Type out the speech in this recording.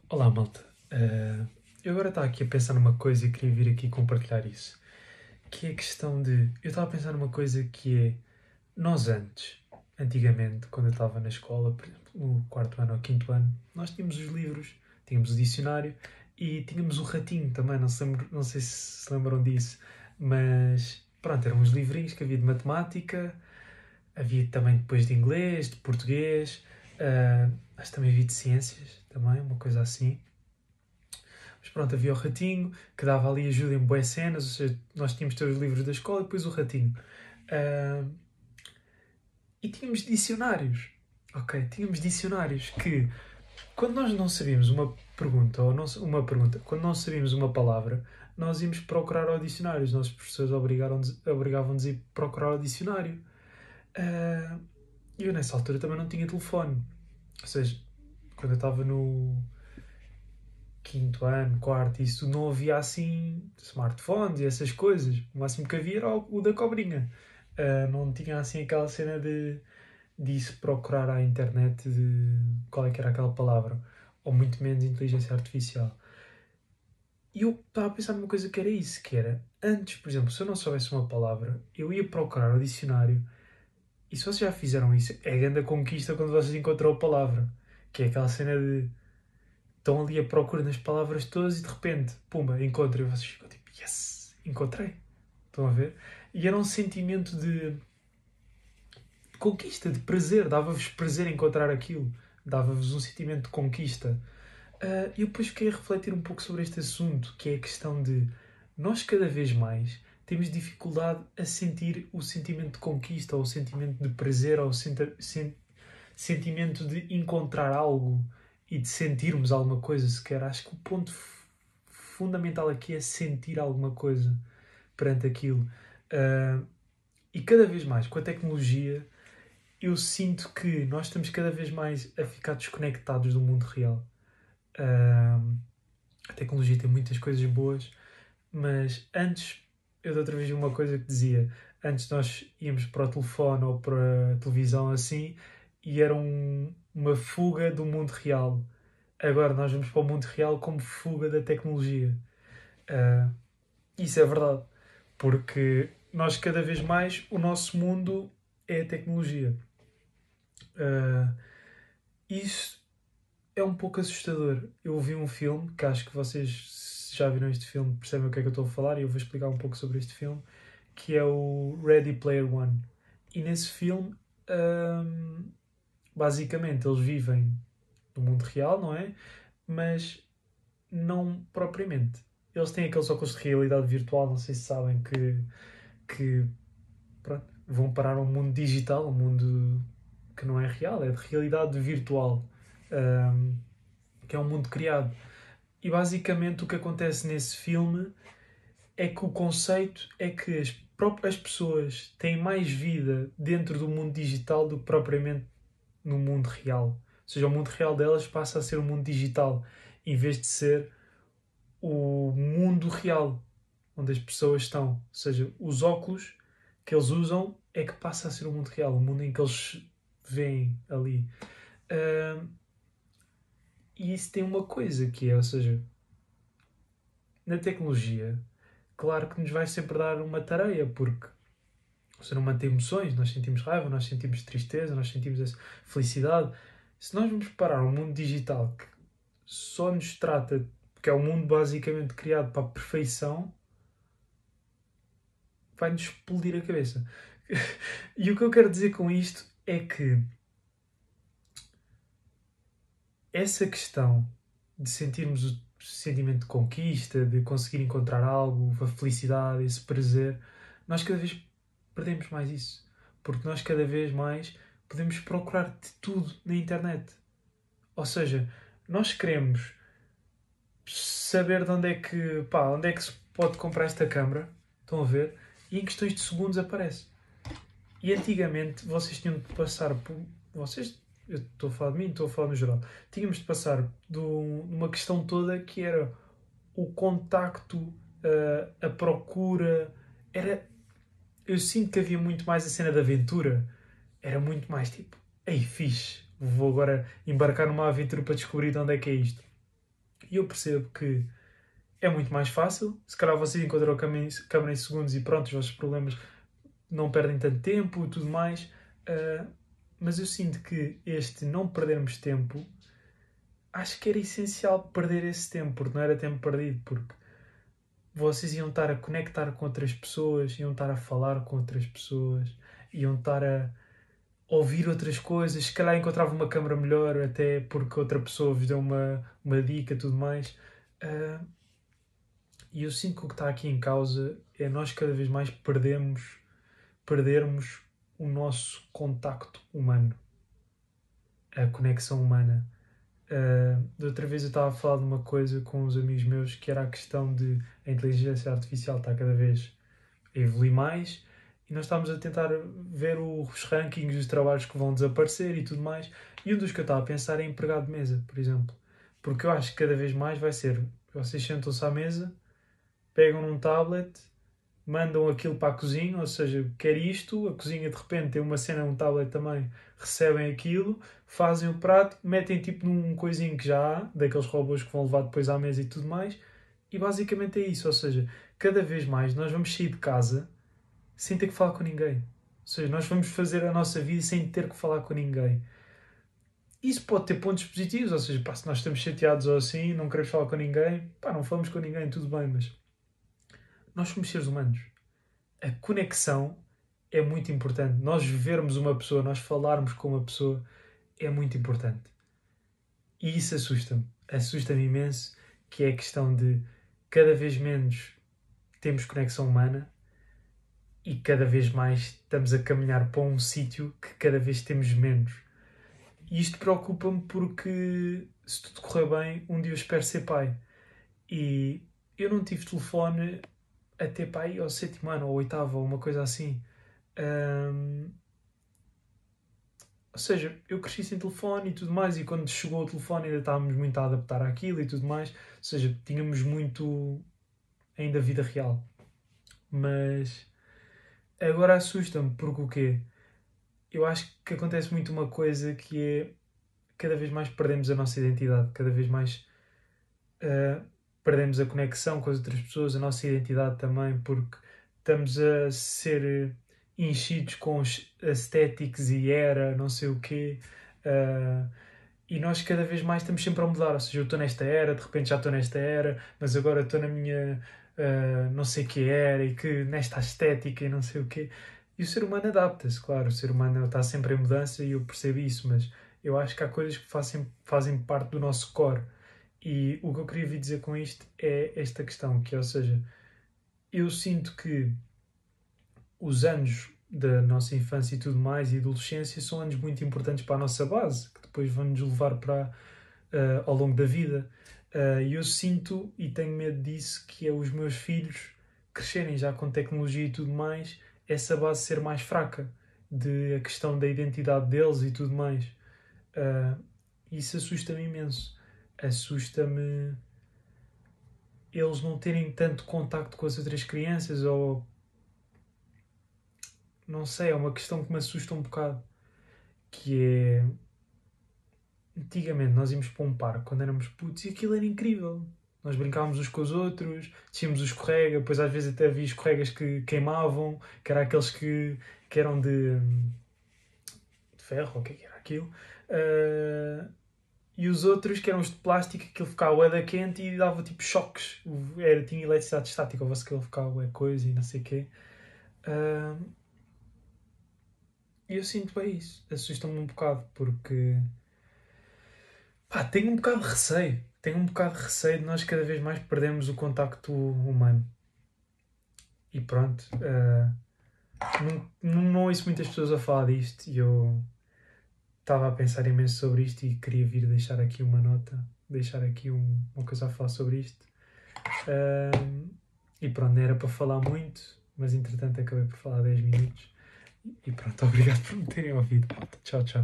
Olá, malta. Eu agora estava aqui a pensar numa coisa e queria vir aqui compartilhar isso. Que é a questão de... Eu estava a pensar numa coisa que é... Nós antigamente, quando eu estava na escola, por exemplo, no quarto ano ou quinto ano, nós tínhamos os livros, tínhamos o dicionário e tínhamos o ratinho também, não sei se se lembram disso, mas pronto, eram uns livrinhos que havia de matemática, havia também depois de inglês, de português, mas também havia de ciências, também, uma coisa assim. Mas pronto, havia o ratinho, que dava ali ajuda em boas cenas, ou seja, nós tínhamos todos os livros da escola e depois o ratinho. Ah, e tínhamos dicionários. Ok, tínhamos dicionários que, quando nós não sabíamos uma pergunta, ou não, uma pergunta, quando não sabíamos uma palavra, nós íamos procurar ao dicionário. Os nossos professores obrigavam-nos a ir procurar ao dicionário. Ah, E eu, nessa altura, também não tinha telefone. Ou seja, quando eu estava no quinto ano, quarto, isso não havia assim smartphones e essas coisas. O máximo que havia era o da cobrinha. Não tinha assim aquela cena de se procurar à internet de qual é que era aquela palavra. Ou muito menos inteligência artificial. E eu estava a pensar numa coisa que era isso, que era, antes, por exemplo, se eu não soubesse uma palavra, eu ia procurar no dicionário, e se vocês já fizeram isso, é a grande conquista quando vocês encontram a palavra. Que é aquela cena de estão ali à procura nas palavras todas e de repente, pumba, encontram e vocês ficam tipo, yes, encontrei. Estão a ver? E era um sentimento de conquista, de prazer, dava-vos prazer encontrar aquilo, dava-vos um sentimento de conquista. E eu depois fiquei a refletir um pouco sobre este assunto, que é a questão de nós cada vez mais temos dificuldade a sentir o sentimento de conquista, ou o sentimento de prazer, ou o sentimento de encontrar algo e de sentirmos alguma coisa sequer. Acho que o ponto fundamental aqui é sentir alguma coisa perante aquilo. Uh, e cada vez mais, com a tecnologia, eu sinto que nós estamos cada vez mais a ficar desconectados do mundo real. A tecnologia tem muitas coisas boas, mas antes, eu de outra vez vi uma coisa que dizia, antes nós íamos para o telefone ou para a televisão assim, e era uma fuga do mundo real. Agora nós vamos para o mundo real como fuga da tecnologia. Uh, Isso é verdade, porque nós cada vez mais, o nosso mundo é a tecnologia. Uh, Isso é um pouco assustador. Eu vi um filme, que acho que vocês, se já viram este filme, percebem o que é que eu estou a falar, e eu vou explicar um pouco sobre este filme, que é o Ready Player One. E nesse filme, hum, basicamente, eles vivem no mundo real, não é? Mas não propriamente. Eles têm aqueles óculos de realidade virtual, não sei se sabem, que pronto, vão parar um mundo digital, um mundo que não é real, é de realidade virtual, hum, que é um mundo criado. E basicamente o que acontece nesse filme é que o conceito é que as pessoas têm mais vida dentro do mundo digital do que propriamente no mundo real. Ou seja, o mundo real delas passa a ser um mundo digital, em vez de ser o mundo real, onde as pessoas estão. Ou seja, os óculos que eles usam é que passa a ser o mundo real, o mundo em que eles veem ali. Uh, e isso tem uma coisa que é, ou seja, na tecnologia, claro que nos vai sempre dar uma tarefa, porque o ser humano tem emoções, nós sentimos raiva, nós sentimos tristeza, nós sentimos essa felicidade. Se nós vamos parar um mundo digital que só nos trata, que é um mundo basicamente criado para a perfeição, vai-nos explodir a cabeça. E o que eu quero dizer com isto é que essa questão de sentirmos o sentimento de conquista, de conseguir encontrar algo, a felicidade, esse prazer, nós cada vez perdemos mais isso. Porque nós cada vez mais podemos procurar de tudo na internet. Ou seja, nós queremos saber de onde é que se pode comprar esta câmara, estão a ver? E em questões de segundos aparece. E antigamente vocês tinham de passar por. Vocês, eu estou a falar de mim, estou a falar no geral. Tínhamos de passar de uma questão toda que era o contacto, a procura. Era, eu sinto que havia muito mais a cena da aventura. Era muito mais tipo, ei, fixe, vou agora embarcar numa aventura para descobrir de onde é que é isto. E eu percebo que é muito mais fácil. Se calhar vocês encontram a câmara em segundos e pronto, os vossos problemas não perdem tanto tempo e tudo mais. Mas eu sinto que este não perdermos tempo, acho que era essencial perder esse tempo, porque não era tempo perdido, porque vocês iam estar a conectar com outras pessoas, iam estar a falar com outras pessoas, iam estar a ouvir outras coisas, se calhar encontrava uma câmara melhor, até porque outra pessoa vos deu uma dica e tudo mais. E eu sinto que o que está aqui em causa é nós cada vez mais perdermos o nosso contacto humano, a conexão humana. Da outra vez eu estava a falar de uma coisa com uns amigos meus que era a questão de a inteligência artificial está cada vez a evoluir mais e nós estávamos a tentar ver os rankings dos trabalhos que vão desaparecer e tudo mais. E um dos que eu estava a pensar é empregado de mesa, por exemplo. Porque eu acho que cada vez mais vai ser, vocês sentam-se à mesa, pegam num tablet, mandam aquilo para a cozinha, ou seja, quer isto, a cozinha de repente tem uma cena, um tablet também, recebem aquilo, fazem o prato, metem tipo num coisinho que já há, daqueles robôs que vão levar depois à mesa e tudo mais, e basicamente é isso, ou seja, cada vez mais nós vamos sair de casa sem ter que falar com ninguém. Ou seja, nós vamos fazer a nossa vida sem ter que falar com ninguém. Isso pode ter pontos positivos, ou seja, pá, se nós estamos chateados ou assim, não queremos falar com ninguém, pá, não falamos com ninguém, tudo bem, mas nós somos seres humanos. A conexão é muito importante. Nós vermos uma pessoa, nós falarmos com uma pessoa é muito importante. E isso assusta-me. Assusta-me imenso, que é a questão de cada vez menos temos conexão humana e cada vez mais estamos a caminhar para um sítio que cada vez temos menos. E isto preocupa-me porque, se tudo correr bem, um dia eu espero ser pai. E eu não tive telefone até pai ao 7º ano, ou 8º, ou uma coisa assim. Ou seja, eu cresci sem telefone e tudo mais, e quando chegou o telefone ainda estávamos muito a adaptar àquilo e tudo mais. Ou seja, tínhamos muito ainda vida real. Mas agora assusta-me, porque o quê? Eu acho que acontece muito uma coisa que é cada vez mais perdemos a nossa identidade, cada vez mais perdemos a conexão com as outras pessoas, a nossa identidade também, porque estamos a ser enchidos com aesthetics e era, não sei o quê, e nós cada vez mais estamos sempre a mudar, ou seja, eu estou nesta era, de repente já estou nesta era, mas agora estou na minha não sei que era e que nesta estética e não sei o quê. E o ser humano adapta-se, claro, o ser humano está sempre em mudança e eu percebo isso, mas eu acho que há coisas que fazem parte do nosso core. E o que eu queria vir dizer com isto é esta questão, que, ou seja, eu sinto que os anos da nossa infância e tudo mais e adolescência são anos muito importantes para a nossa base, que depois vão nos levar para, ao longo da vida. E eu sinto, e tenho medo disso, que é os meus filhos crescerem já com tecnologia e tudo mais, essa base ser mais fraca, de a questão da identidade deles e tudo mais. Isso assusta-me imenso. Assusta-me eles não terem tanto contacto com as outras crianças, ou não sei, é uma questão que me assusta um bocado, que é antigamente nós íamos para um parque quando éramos putos e aquilo era incrível. Nós brincávamos uns com os outros, tínhamos o escorrega, depois às vezes até havia escorregas que queimavam, que eram aqueles que eram de ferro, ou o que era aquilo. E os outros que eram os de plástico, aquilo ficava bué da quente e dava tipo choques. Tinha eletricidade estática, ou se aquilo ficava bué coisa e não sei o quê. E eu sinto bem isso. Assusta-me um bocado, porque tenho um bocado de receio. Tenho um bocado de receio de nós cada vez mais perdermos o contacto humano. E pronto. Não ouço muitas pessoas a falar disto e eu estava a pensar imenso sobre isto e queria vir deixar aqui uma nota, deixar aqui uma coisa a falar sobre isto. E pronto, não era para falar muito, mas entretanto acabei por falar 10 minutos. E pronto, obrigado por me terem ouvido. Tchau, tchau.